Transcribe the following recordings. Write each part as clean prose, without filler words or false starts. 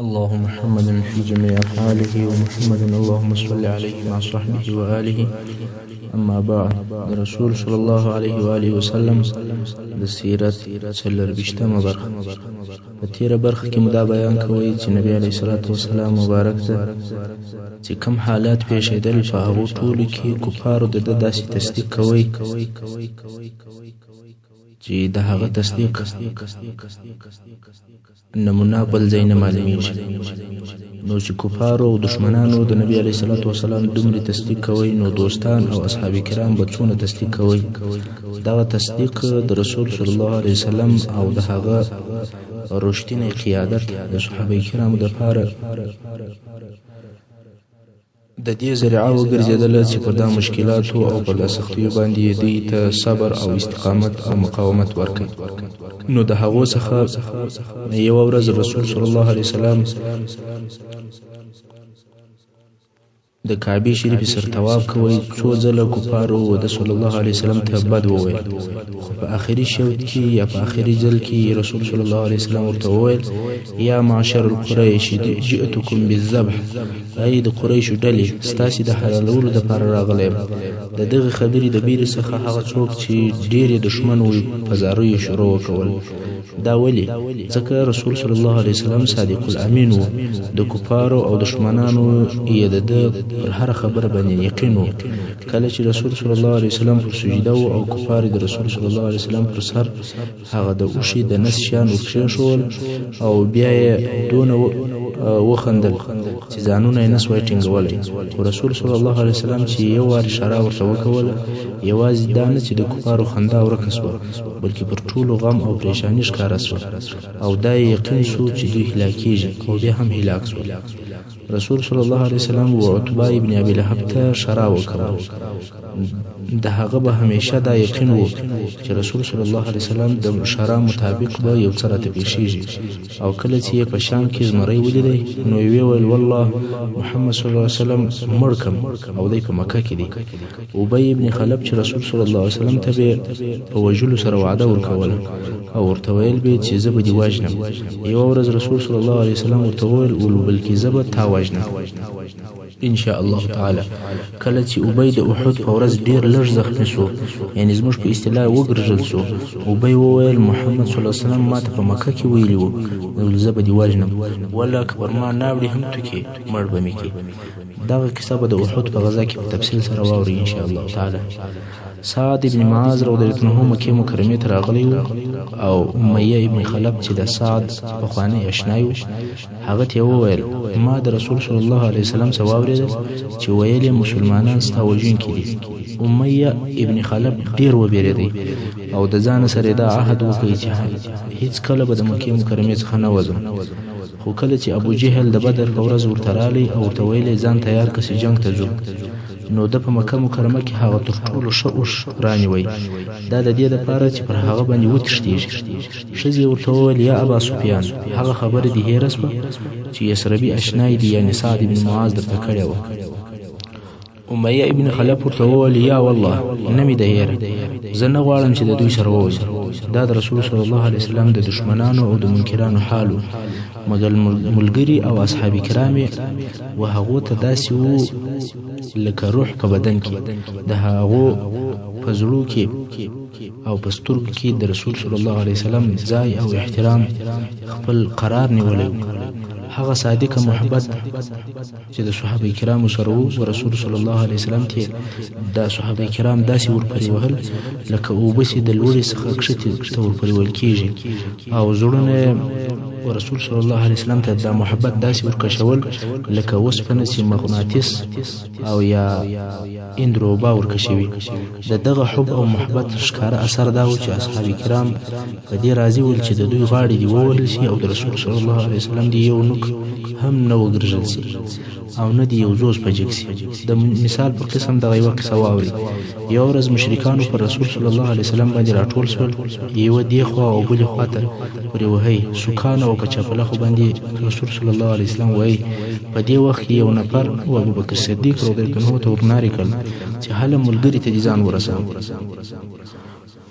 اللهم محمد في جميع أفعاله ومحمد اللهم صل عليه مع صحبه وآله. أما بعد، رسول صلى الله عليه وآله وسلم د سیرت 24مه برخه. په تیره برخه کې مو دا بیان کوي چې نبی علیه الصلاة والسلام مبارک ته چې کوم حالات پیښېدل په هغو ټولو کې کفارو د ده داسې تصدیق کوي چې د هغه تصدیق نمونه بل ځای نه معلومیږي. نو چې کفارو او دشمنانو د نبی علیه الصلاة والسلام دومره تصدیق کوي، نو دوستان او اصحاب کرام به څونه تصدیق کوي. دغه تصدیق د رسول صلی الله علیه وسلم او د هغه رښتینی قیادت د صحابه کرامو دپاره د دې ذریعه وګرځېدله چې پر دا مشکلاتو او پر دا سختیو باندې دوی ته صبر او استقامت او مقاومت ورکړي. نو د هغو څخه یوه ورځ رسول صلی الله علیه وسلم د کعبې شریفې سر طواف کوي. څو ځله کفارو د صلی الله علیه وسلم ته بد وویل، خو په آخري شوط کې یا په آخري ځل کې رسول صلی الله علیه وسلم ورته وویل: یا معشر القریش جئتکم بالذبح، ای د قریشو ډلې، ستاسې د حلالولو دپاره راغلی یم. د دغې خبرې د بیرې څخه هغه څوک چې ډېر یې دښمن وي په زاریو شروع وکول. دا ولې؟ ځکه رسول صلی الله علیه وسلم صادق الامین و. د کفارو او دشمنانو یې د ده پر هر خبره باندې یقین و. کله چې رسول صلی الله علیه وسلم پر سجده و او کفار د رسول صلی الله علیه وسلم پر سر هغه د اوښي د نس شیان ورکښېښول او بیا یې دونه وخندل چې ځانونه یې نه سوای ټینګولی. خو رسول صلی الله علیه وسلم چې یو وار اشاره ورته وکوله، یوازې دا نه چې د کفارو خندا ورکه سوه، بلکې پر ټولو غم او پریشاني ښکاره سوه او دا یې یقین سو چې دوی هلاکېږي، او بیا هم هلاک سول. رسول صلی الله علیه وسلم و عتبه ابن ابي لهب ته اشاره وکړه. د هغه به همیشه دا یقین و چې رسول صلی الله علیه وسلم د اشاره مطابق به یو څه راته پیښیږي. او کله چې یې په شام کې زمری ولیدی، نو یې وویل: والله محمد صلی الله علیه وسلم مړ کم او دی په مکه کې دی. ابی ابن خلب چې رسول صلی الله علیه وسلم ته به په وژلو سره وعده ورکوله او ورته ویل به چې زه به دې وژنم. یوه ورځ رسول صلی الله علیه وسلم ورته وویل: بلکې زه به تا وژنم ان شاء الله تعالی. کله چې ابی د احد په ورځ ډیر لږ زخمی سو، یعنی زموږ په اصطلاح وګرځل سو، ابی وویل: محمد صلی الله علیه وسلم ما ته په مکه کې ویلي وو زه به دې وژنم، والله که پر ما ناوړي هم توکې مړ به مې کړي. دغه کیسه به د احد په غزا کې په تفصیل سره واورئ ان شاء الله تعالی. سعد ابن معاذ رضی الله عنه مکې مکرمې ته راغلی و، او امیه ابن خلب چې د سعد پخوانی اشنای و، هغه ته وویل: ما د رسول صلی الله علیه وسلم څه واورېدل چې ویل یې مسلمانان ستا وژونکي دي. امیه ابن خلب ډېر وبېرېدی او د ځان سره دا عهد وکړي چې هیڅ کله به د مکې مکرمې څخه نه وځم. خو کله چې ابو جهل د بدر په ورځ ورته رالی او ورته ویل ځان تیار کړه چې جنګ ته ځو، نو د په مکه مکرمه کې هغه تر ټولو ښه اوښ رانیوی. دا د دې دپاره چې پر هغه باندې وتښتېږي. ښځې ورته وویل: یا ابا سفیان، هغه خبره دې هېره سوه چې یسربي اشنای دي، یعنې سعد ابن معاذ درته کړې وه. امیه ابن خلب ورته وویل: یا والله نه مې ده هېره، زه نه غواړم چې د دوی سره ووځم. دا د رسول صلی الله علیه وسلم د دشمنانو او د منکرانو حال و، مګر ملګري او اصحاب کرام و هغو ته داسې وو لکه روح په بدن کې، د هغو په زړو کې او په سترګو کې د رسول صلی الله علیه وسلم ځای او احترام خپل قرار نیولی و. هغه صادقه محبت چې د صحابه کرامو سره و، رسول صلی الله علیه وسلم ته دا صحابه کرام داسې ورپورې وهل لکه اوبه چې د لوړې څخه کښتې ته ورپورې وهل کېږي، او زړونه رسول صلی الله علیه وسلم ته دا محبت داسې ورکشول لکه اوسپنه چې مغناطیس او یا اندروبا ورکشوي. د دغه حب او محبت ښکاره اثر دا و چې اصحاب کرام په دې راضي ول چې د دوی غاړې دې ووهل شي او د رسول صلی الله علیه وسلم دې یو نوک هم نه وګرځل شي او نه دې یو زوز په جګ شي. د مثال په قسم دغه یوه قصه واورئ. یوه ورځ مشرکانو پر رسول صلی الله علیه وسلم باندې راټول شول، یوه دې خوا او بلې خوا ته پورې وهئ، سوکانه او په چپلخو باندې رسول صلی الله علیه وسلم وایي. په دې وخت کې یو نفر و ابوبکر صدیق رضی الله عنه ته ورنارې کړل چې هله ملګري ته دې ځان ورسوه.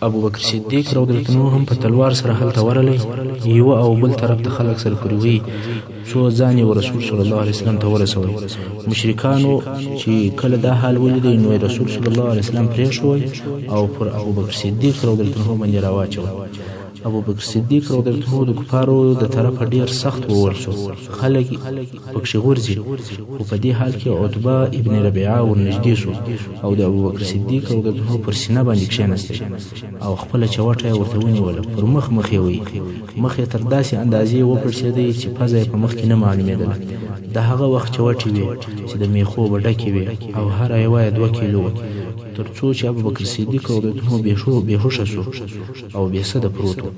ابوبکر صدیق رضی الله عنه هم په تلوار سره هلته ورغلی، یوه او بل طرف ته خلک سره پورې وهي. څو ځان یې رسول صلی الله علیه وسلم ته ورسوي. مشرکانو چې کله دا حال ولیدی نو رسول صلی الله علیه وسلم پرېښوی او پر ابوبکر صدیق رضی الله عنه باندې راواچوي. ابوبکر صدیق رضی الله عنه د کفارو د طرفه ډیر سخت ووهل شو، خلک پکښې غورځي، خو په دې حال کې عتبه ابن ربیعه ورنږدې شو او د ابوبکر صدیق رضی الله عنه پر سینه باندې کښېنستی او خپله چوټه یې ورته ونیوله، پر مخ یې وی، مخ یې تر داسې اندازې وپړسېدی چې پزه یې په مخ کې نه معلومېدله. د هغه وخت چوټې وې چې د میخو به ډکې وې او هره یوه یې 2 کیلو وه، تر څو چې ابوبکر صدیق رضی الله عنه بېهوشه شو او بېسده پروت و.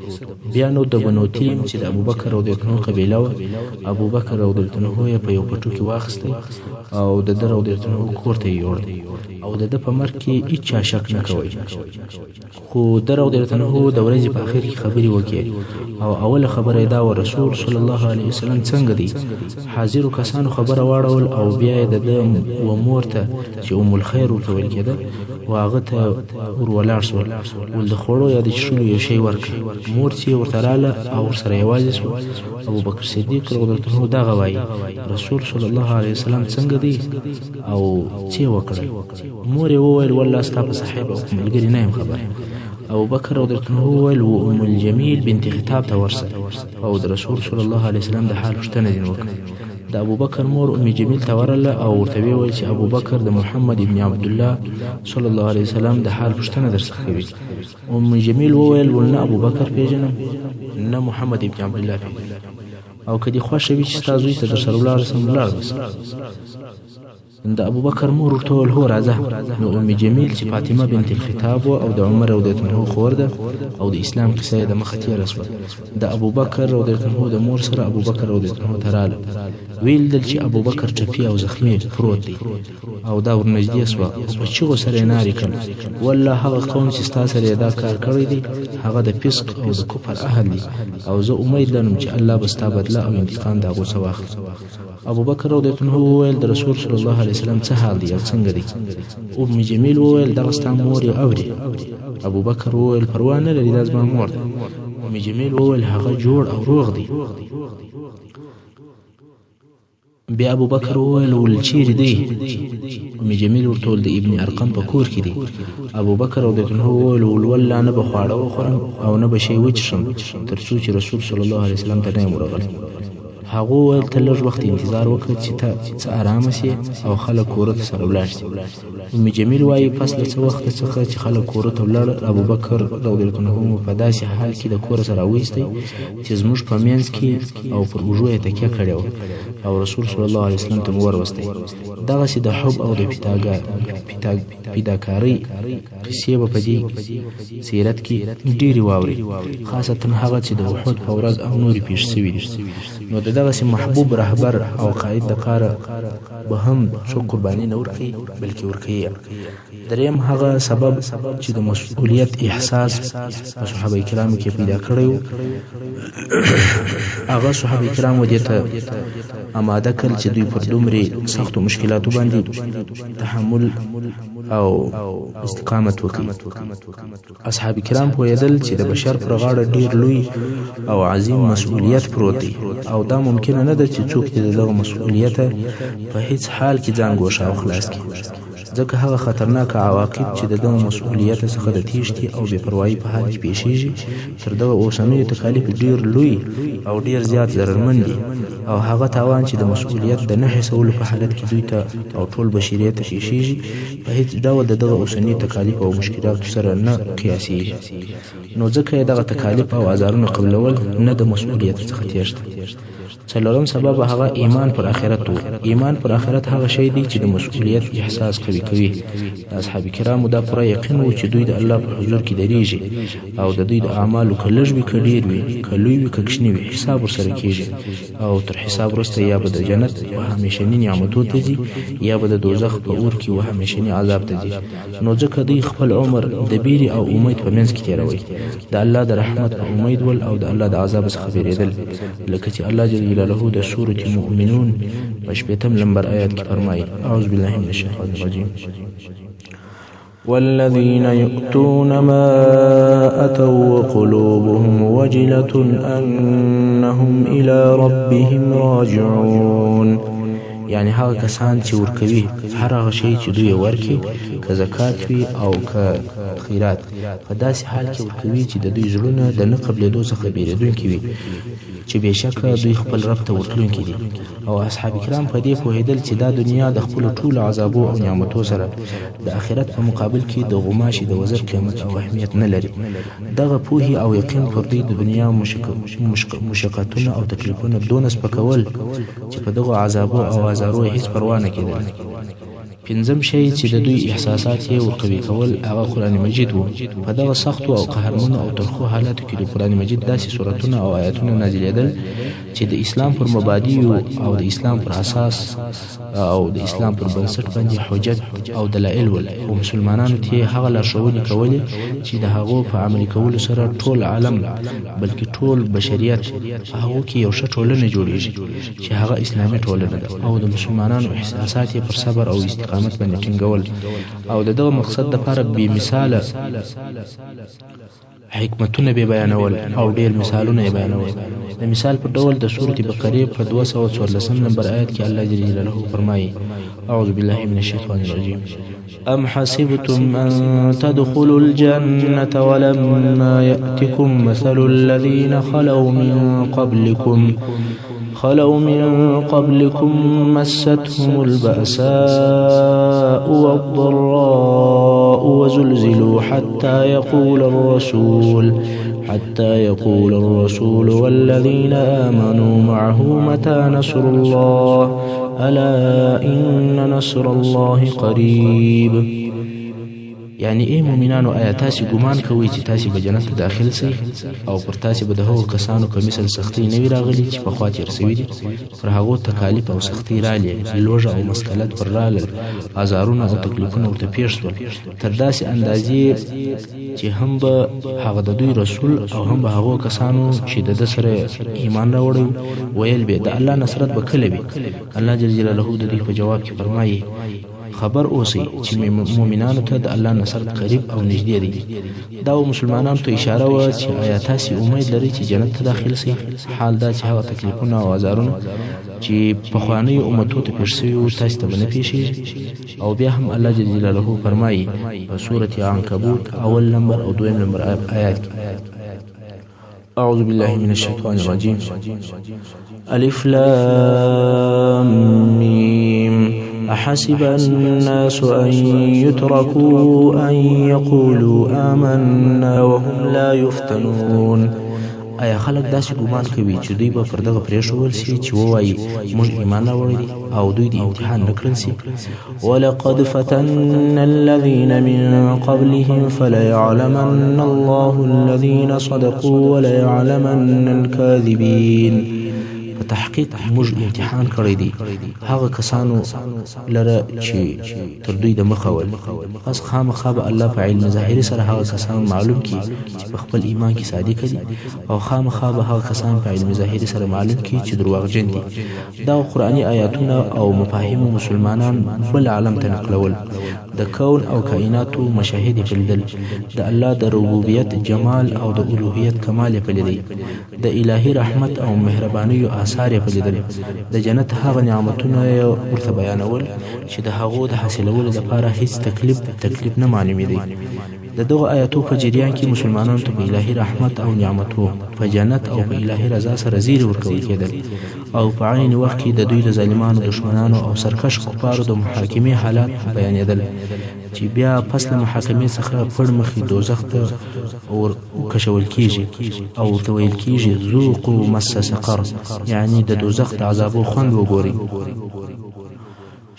بیا نو د بنو تیم چې د ابوبکر رضی الله عنه قبیله وه، ابوبکر رضی الله عنه یې په یو پټو کې واخیستی او د ده رضی الله عنه کور ته یې یوړ او د ده په مرګ کې هېچا شک نه کوی. خو ده رضی الله عنه د ورځې په اخر کې خبرې وکړې او اوله خبره یې دا وه رسول صلی الله علیه وسلم څنګه دی. حاضرو کسانو خبره واړول او بیا یې د ده و مور ته چې ام الخیر ورته ویل کېده و هغه ته ور ولاړ شول، ول د خوړو یا د څښلو یو شی ورکړه. مور چې ورته راله او ورسره یوازې شوه. ابوبکر صدیق رضی الله عنه دغه وایي رسول صلی الله علیه وسلم څنګه دی او څه یې وکړل. مور یې وویل والله ستا په صاحب او ملګري نه یم خبر. ابوبکر رضی الله عنه وویل و ام الجمیل بنت خطاب ته ورسه او د رسول صلی الله علیه وسلم د حال پوښتنه دې وکړه. د ابوبکر مور ام جمیل ته ورله او ورته ویل چې ابوبکر د محمد ابن عبدالله صلی الله علیه وسلم د حال پوښتنه درڅخه کوي. ام جمیل وویل ول نه ابوبکر پیژنم نه محمد ابن عبدالله پیژنم، او که دې خوښه وي چې ستا زوی ته درسره ولاړ سم ولاړ بسه. د ابوبکر مور ورته وویل هو راځه. نو ام جمیل چې فاطمه بنت الخطاب و او د عمر رضی الله عنه خور ده او د اسلام کیسه یې د مخه تېره شوه. د ابوبکر رضی الله عنه د مور سره ابوبکر رضی الله عنه ته راله، ویل دل چې ابوبکر ټپي او زخمي پروت دی او دا ورنږدې شوه او په چیغو سره یې نارې کړل والله هغه قوم چې ستا سره یې دا کار کړی دی هغه د فسق او د کفر اهل دی او زه امید لرم چې الله به ستا بدله او انتقام د هغو څه واخلي. ابوبکر رضی الله عنه وویل د رسول صلی الله علیه وسلم څه حال دی او څنګه دی. ام جمیل وویل دغه ستا مور یې اوري. ابوبکر وویل پروا نه لري دا زما مور ده. ام جمیل وویل هغه جوړ او روغ دی. بیا ابوبکر وویل ول چیرې دی. ام جمیل ورته وویل د ابن ارقم په کور کې دی. ابوبکر رضی الله عنه وویل ول والله نه به خواړه وخورم او نه به شی وڅښم تر څو چې رسول صلی الله علیه وسلم ته نه یم ورغلی. هغه وویل ته لږ وخت انتظار وکړه چې ته څه ارامه سې او خلک کوره ته سره ولاړ شي. ام جمیل وایي پس له څه وخت څخه چې خلک کوره ته ولاړل ابوبکر رضی الله عنه په داسې حال کې د کوره سره راویستی چې زموږ په منځ کې او پر اوږو یې تکیه کړې وه او رسول صلی الله علیه وسلم ته مو وروستی. دغسې د حب او د فداکارۍ قصې به په دې سیرت کې ډېرې واوري، خاصتا هغه چې د احد په ورځ او نورې پېښ شوي دي. نو د دغسې محبوب رهبر او قائد دپاره به هم څوک قرباني نه ورکوي بلکې ورکوي. دریم هغه سبب چې د مسؤلیت احساس په صحابه کرامو کې پیدا کړی و هغه صحابه کرامو دې ته اماده کړل چې دوی پر دومرې سختو مشکلاتو باندې تحمل او استقامت وکړي. اصحاب کرام پوهېدل چې د بشر پر غاړه ډېر لوی او عظیم مسؤلیت پروت دی او دا ممکنه نه ده چې څوک د دغه مسؤلیته په هیڅ حال کې ځان ګوښه او خلاص کړي، ځکه هغه خطرناک عواقب چې د دغه مسؤلیت څخه د تیښتې او بې پروایي په حال کې پیښیږي تر دغه اوسنیو تکالیف ډېر لوی او ډېر زیات ضررمن دي او هغه تاوان چې د مسؤلیت د نه حسولو په حالت کې دوی ته او ټول بشریت ته پیښیږي په هیڅ ډول د دغه اوسني تکالیف او مشکلاتو سره نه قیاسیږي. نو ځکه یې دغه تکالیف او ازارونه قبلول نه د مسؤلیت څخه تیښته. څلورم سبب هغه ایمان پر آخرت و. ایمان پر آخرت هغه شی دی چې د مسؤلیت احساس کوي. د اصحاب کرامو دا پوره یقین و چې دوی د الله په حضور کې درېږي او د دوی د اعمالو که لږ وي که ډېر وي که لوی وي که کوچني وي حساب ورسره کېږي او تر حساب وروسته یا به د جنت و همیشني نعمتو ته ځي یا به د دوزخ په اور کې و همیشني عذاب ته ځي. نو ځکه دوی خپل عمر د بیرې او امید په منځ کې تېروي، د الله د رحمت په امید ول او د الله د عذاب څخه بیرېدل، لکه چې الله جل جلاله د سورة مؤمنون په 8 نمبر آیات کې فرمایي اعوذ بالله من الشیطان الرجیم والذين يؤتون ما أتوا وقلوبهم وجلة أنهم إلى ربهم راجعون. یعنی هغه کسان چې ورکوي هر هغه شی چې دوی ورکي، که زکات وي او که خیرات، په داسې حال کې ورکوي چې د دوی زړونه د نه قبلېدو څخه بیرېدونکي وي، چې بېشکه دوی خپل رب ته ورتلونکي دي. او اصحاب کرام په دې پوهېدل چې دا دنیا د خپلو ټولو عذابو او نعمتو سره د آخرت په مقابل کې د غوماشي د وزر قیمت او اهمیت نه لري. دغه پوهې او یقین پر دوی د دنیا مشقتونه او تکلیفونه دونه سپکول چې په دغو عذابو او آزارو هیڅ پروا نه کېدل. پنځم شی چې د دوی احساسات یې ورقوي کول هغه قرآن مجید و. په دغه سختو او قهرمنو او ترخو حالاتو کې د قرآن مجید داسې سورتونه او آیاتونه نازلېدل چې د اسلام پر مبادیو او د اسلام پر اساس او د اسلام پر بنسټ باندې حجت او دلایل ول، او مسلمانانو ته هغه لارښوونې کولې چې د هغو په عملي کولو سره ټول عالم بلکې ټول بشریت هغو کې یو ښه ټولنه جوړېږي چې هغه اسلامي ټولنه ده، او د مسلمانانو احساسات یې پر صبر او استقامت باندې ټینګول، او د دغه مقصد دپاره بې مثاله حکمتونه به بیانول او ډېر مثالونه یې بیانول. د مثال په ډول د سورة بقرې په 214 نمبر آیت کې الله جل جلاله فرمایي: اعوذ بالله من الشیطان الرجیم: ام حسبتم ان تدخلوا الجنة ولما يأتكم مثل الذين خلوا من قبلكم مستهم البأساء والضراء وزلزلوا حتى يقول الرسول والذين آمنوا معه متى نصر الله ألا إن نصر الله قريب. یعنی ای مومنانو، آیا تاسې ګمان کوئ چې تاسې به جنت ته داخل سئ او پر تاسې به د هغو کسانو په مثل سختۍ نه وي راغلي چې پخوا تېر سوي دي؟ پر هغو تکالیف او سختۍ رالې، لوږه او مسکلت پر رالل، ازارونه او تکلیفونه ورته پېښ شول، تر داسې اندازې چې هم به هغه د دوی رسول او هم به هغو کسانو چې د ده سره ایمان راوړی ویل به د الله نصرت به کله وي. الله جل جلاله د دوی په جواب کې فرمایي: خبر اوسئ چې مؤمنانو ته د الله نصرت قریب او نږدې دی. دا و مسلمانانو ته اشاره وه چې آیا تاسې امید لرئ چې جنت ته داخل سئ؟ حال دا چې هغه تکلیفونه او آزارونه چې پخوانیو امتو ته پېښ سوي وو تاسې ته به نه پېښېږي. او بیا هم الله جل جلاله فرمایي په سورة عنکبوت اول نمبر او دویم نمبر آیات کې: اعوذ بالله من الشیطان الرجیم. الف لام میم أحسب الناس أن يتركوا أن يقولوا آمنا وهم لا يفتنون. آیا خلک داسې ګمان کوي چې دوی به پر دغه پرېښودل سي چې ووایي موږ ایمان راوړی دي او دوی د امتحان نه کړل سي؟ ولقد فتنا الذين من قبلهم فليعلمن الله الذين صدقوا وليعلمن الكاذبين. په تحقیق موږ امتحان کړی دی هغه کسانو لره چې تر دوی د مخه ول، پس خامخا به الله په علم ظاهري سره هغه کسان معلوم کړي چې په خپل ایمان کې صادق دي، او خامخا به هغه کسان په علم ظاهري سره معلوم کړي چې دروغجن دي. دا قرآني آیاتونه او مفاهیم مسلمانان بل عالم ته نقلول، د کون او کائناتو مشاهد یې پلیدل، د الله د ربوبیت جمال او د الوهیت کمال یې پلیدی، د الهي رحمت او مهربانیو آثار یې پلیدل، د جنت هغه نعمتونه یې ورته بیانول چې د هغو د حاصلولو لپاره هیڅ تکلیف نه معلومېدی. د دغو آیاتو په جریان کې مسلمانانو ته په الهي رحمت او نعمتو، په جنت او په الهي رضا سره زیری ورکول کېدل، او په عین وخت کې د دوی د ظالمانو، دشمنانو او سرکش کفارو د محاکمې حالات بیانېدل چې بیا پس له محاکمې څخه پړ مخې دوزخ ته ورکشول کېږي او ورته ویل کېږي ذوقوا مس سقر، یعنی د دوزخ د عذابو خوند وګورئ.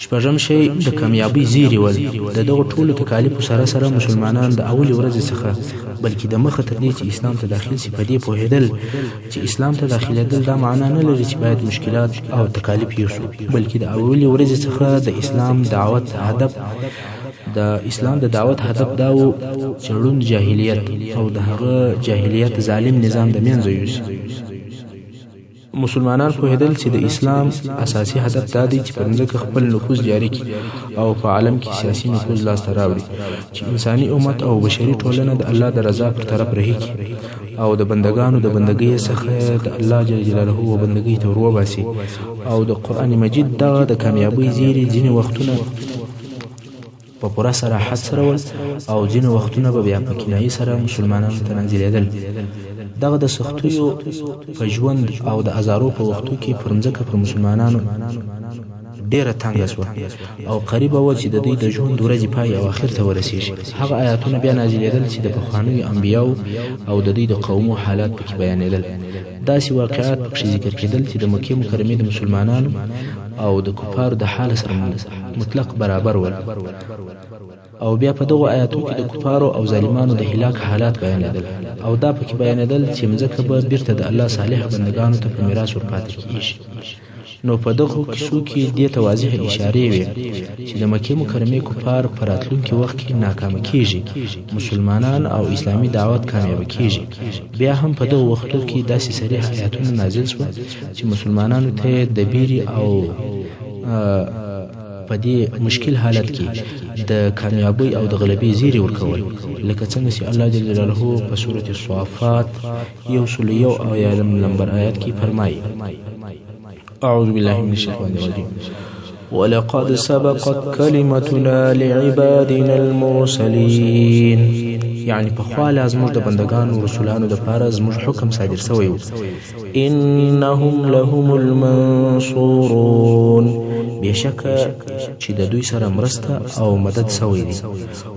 شپږم شی د کامیابۍ زیری ول. د دغو ټولو تکالیفو سره سره مسلمانان د اولې ورځې څخه بلکې د مخه تر دې چې اسلام ته داخل سي په دې پوهېدل چې اسلام ته داخلېدل دا معنا نه لري چې باید مشکلات او تکالیف یوسو، بلکې د اولې ورځې څخه د اسلام دعوت هدف دا و چې ړوند جاهلیت او د هغه جاهلیت ظالم نظام د منځه یوسي. مسلمانان پوهېدل چې د اسلام اساسي هدف دا دی چې پر ځمکه خپل نفوذ جاري کړي او په عالم کې سیاسي نفوذ لاسته راوړي، چې انساني امت او بشري ټولنه د الله د رضا پر طرف رهي کړي او د بندګانو د بندګۍ څخه د الله جل جلاله و بندګۍ ته ور وباسي. او د قرآن مجید دغه د کامیابۍ زیری ځینې وختونه په پوره صراحت سره ول او ځینې وختونه به بیا په کنایي سره مسلمانانو ته نازلېدل. دغه د سختیو په ژوند او د ازارو په وختو کې پر ځمکه پر مسلمانانو ډیره تنګه شوه او قریبه وه چې د دوی د ژوند ورځې پای او اخر ته ورسیږي. هغه آیاتونه بیا نازلېدل چې د پخوانیو انبیاو او د دوی د قومو حالات پکې بیانېدل. داسې واقعات پکې ذکر کېدل چې د مکې مکرمې د مسلمانانو او د کفارو د حال سره مطلق برابر ول. او بیا په دغو آیاتو کې د کفارو او ظالمانو د هلاک حالات بیانېدل او دا پکې بیانېدل چې مځکه به بیرته د الله صالح بندګانو ته په میراث ورپاتې کېږي. نو په دغو کیسو کې دې ته واضحه اشارې وې چې د مکې مکرمې کفار په راتلونکي وخت کې ناکامه کېږي، مسلمانان او اسلامي دعوت کامیابه کېږي. بیا هم په دغو وختو کې داسې صریح آیاتونه نازل شوه چې مسلمانانو ته د بیرې او په دې مشکل حالت کې د کامیابی او د غلبې زیری ورکول، لکه څنګه چې الله جل جلاله په سورة الصافات 101 نمبر آیات کې فرمایي: أعوذ بالله من الشيطان الرجيم ولقد سبقت كلمتنا لعبادنا المرسلين. یعنی په خواله زموږ د بندگانو رسولانو د پاره زموږ حکم صادر شوی و. انهم لهم المنصورون، بشکه چې د دوی سره مرسته او مدد شوی دی.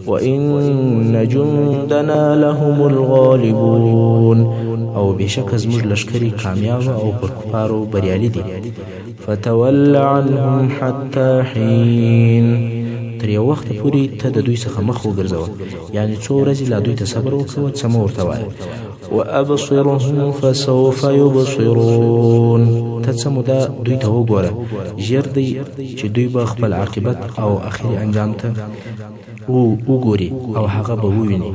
وان جندنا لهم الغالبون، او بشکه زموږ لشکري کامیاب او پر کفارو بریالي دي. فتول عنهم حتى حين، تر یو وخت پورې ته د دوی څخه مخ وګرځوه، یعنی څو ورځې لا دوی ته صبر وکوه، څه مه ورته وایه. وابصرهم فسوف يبصرون، ته څه موده دوی ته وګوره، ژر دی چې دوی به خپل عاقبت او اخري انجام ته وګوري او هغه به وویني.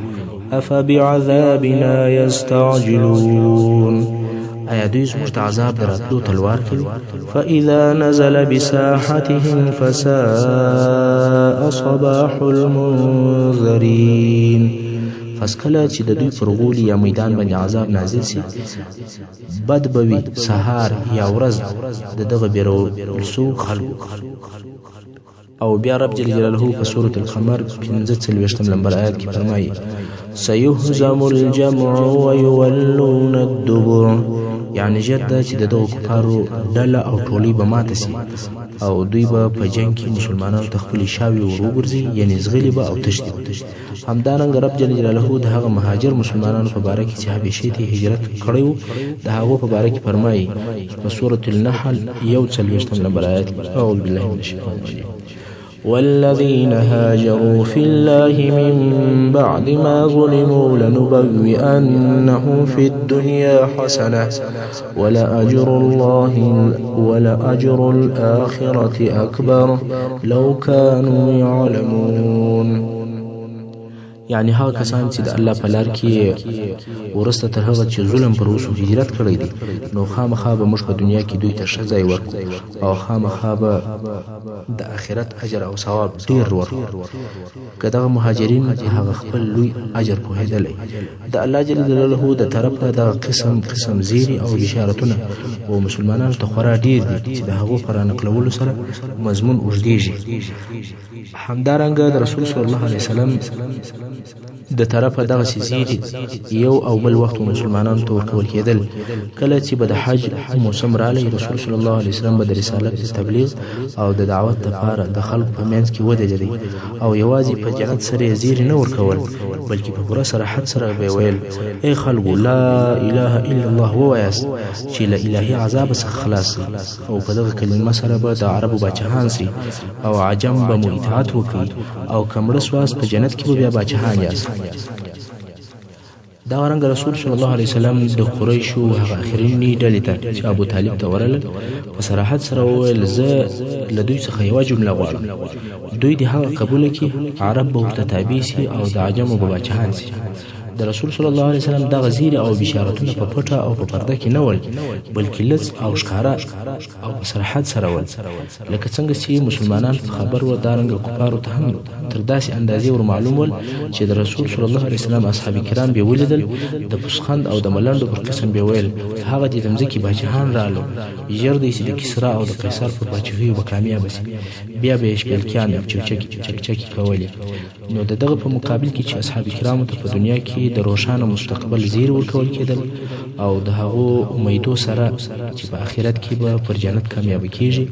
افبعذابنا يستعجلون، آیا دوی زموږ د عذاب د راتلو تلوار کوي؟ فاذا نزل بساحتهم فساء صباح المنذرين، پس کله چې د دوی پر غولي یا میدان باندې عذاب نازل سي، بد به وي سهار یا ورځ د دغه بیرولسو خلکو. او بیا رب جل جلاله په سورة القمر 45 نمبر آیات کې فرمایي: سيهزم الجمع ويولون الدبر، یعنی ژر ده چې د دغو کفارو ډله او ټولۍ به ماته سي او دوی به په جنګ کې مسلمانانو ته خپلې شاوې ور وګرځي، یعنی زغلي به او تښتي به. همدارنګه رب جل جلاله د هغه مهاجر مسلمانانو په باره کې چې حبشې ته هجرت کړی و، د هغو په باره کې فرمایي په سورة النحل 41 نمبر آیات کې: اعوذ بالله من الشیطان الرجیم والذين هاجروا في الله من بعد ما ظلموا لنبوئنهم في الدنيا حسنة ولأجر الآخرة أكبر لو كانوا يعلمون. یعنی هغه کسان چې د الله په لار کې ورسته تر هغه چې ظلم پر اوسو هجرت کړی دی، نو خامخا به موږ په دنیا کې دوی ته ښه ځای ورکړو او خامخا به د آخرت اجر او ثواب ډېر ورکړو که دغه مهاجرین هغه خپل لوی اجر پوهېدلی. د الله جل جلاله د طرفه دغه قسم زیری او بشارتونه و مسلمانانو ته خورا ډېر دي چې د هغو په رانقلولو سره مضمون اوږدېږي. همدارنګه د رسول صلی الله علیه وسلم د طرفه دغه زیری یو او بل وخت مسلمانانو ته ورکول کېدل. کله چې به د حج موسم رالی، رسول صلی الله علیه وسلم به د رسالت د تبلیغ او د دعوت لپاره د خلکو په منځ کې ودرېدی او یوازې په جنت سره یې زیری نه ورکول، بلکې په پوره صراحت سره به ویل: ای خلکو، لا اله الا الله ووایاست چې له الهي عذاب څخه خلاص سئ، او په دغه کلمه سره به د عربو باچهان سئ او عجم به مو اطاعت وکړي، او که مړه سواست په جنت کې به بیا باچهان یاست. دا رنګ رسول صلی الله علیه وسلم د قریشو هغه اخرینی ډلې ته چې ابو طالب ته ورغلل په صراحت سره وویل: زه له دوی څخه یوه جمله غواړم، دوی د هغه قبوله کړي عرب به ورته تابع سي او د عجمو به باچهان سي. د رسول صلی الله علیه وسلم دغه زیری او بشارتونه په پټه او په پرده کې نه ول، بلکې لڅ او ښکاره او په صراحت سره ول. لکه څنګه چې مسلمانان په خبر و، دارنګه کفارو ته هم تر داسې اندازې ور معلوم ول چې د رسول صلی الله علیه وسلم اصحاب کرام به ولیدل، د پسخند او د ملنډو پر قسم به ویل هغه د ځمکې باچاهان رالو، ژر دی چې د کسرا او د قیصر په باچاهیو به کامیابه شي. بیا به یې شپیلکیان او چکچکې کولې. نو د دغه په مقابل کې چې اصحاب کرامو ته په دنیا کې د روښانه مستقبل زیر ورکول کېدل او د هغو امیدو سره چې په آخرت کې به پر جنت کامیابه کیږي،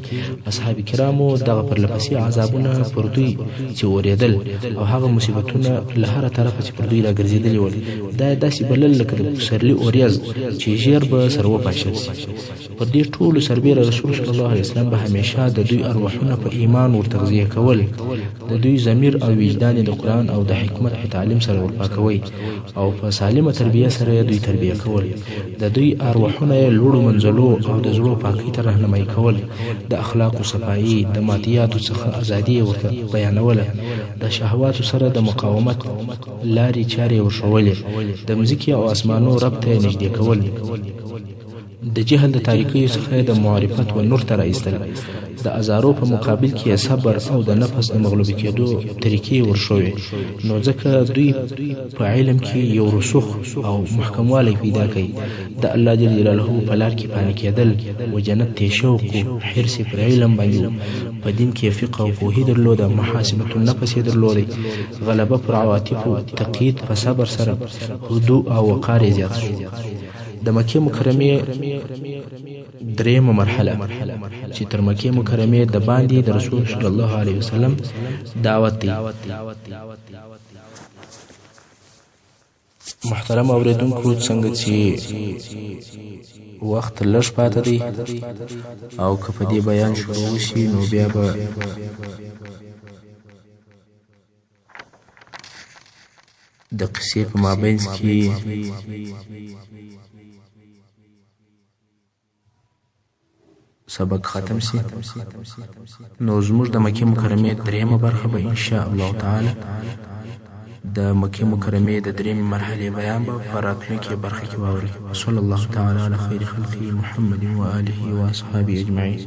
اصحاب کرامو دغه پرلپسې عذابونه پر دوی چې اورېدل او هغه مصیبتونه له هره طرفه چې پر دوی راګرځېدلي ول، دا یې داسې بلل لکه د پسرلي اوریځ چې ژر به سره وپاشل شي. پر دې ټولو سربیره رسول صلی الله علیه وسلم به همیشه د دوی ارواحونه په ایمان ورتغذیه کول، د دوی ضمیر او وجدان د قرآن او د حکمت په تعلیم سره ورپاکوي او په سالمه تربیه سره دوی تربیه کول، د دوی ارواحونه یې لوړو منزلو او د زړو پاکۍ ته رهنمایي کول، د اخلاقو صفایي، د مادیاتو څخه ازادي یې ورته بیانوله، د شهواتو سره د مقاومت لارې چارې یې ورښولې، د مځکې او اسمانو رب ته یې نږدې کول، د جهل د تاریکیو څخه د معرفت و نور ته راایستل، د ازارو په مقابل کې صبر او د نفس د مغلوبې کېدو طریقې ورښوي. نو ځکه دوی په علم کې یو رسوخ او محکموالی پیدا کوي، د الله جل جلاله په لار کې پانې کېدل و جنت ته شوق و حرص پر علم باندې، په دین کې فقه او پوهي درلوده، محاسبة النفس یې درلودی، غلبه پر عواطفو، تقیید په صبر سره، هدوء او وقار یې زیات شو. د مکې مکرمې درېیمه مرحله چې تر مکې مکرمې د باندې د رسول صلی الله علیه وسلم دعوت دی. محترم اوریدونکو، څنګه چې وخت لږ پاته دی او که په دې بیان شروع وشي نو بیا به د قصې په مابینځ کې سبق ختم شي. نو زموږ د مکې مکرمې درېیمه برخه به انشاء الله تعالی د مکې مکرمې د درېیمې مرحلې بیان به په راتلونکې برخه کې واورئ. صلی الله تعالی علی خیر خلقه محمد و آله و اصحابه اجمعین.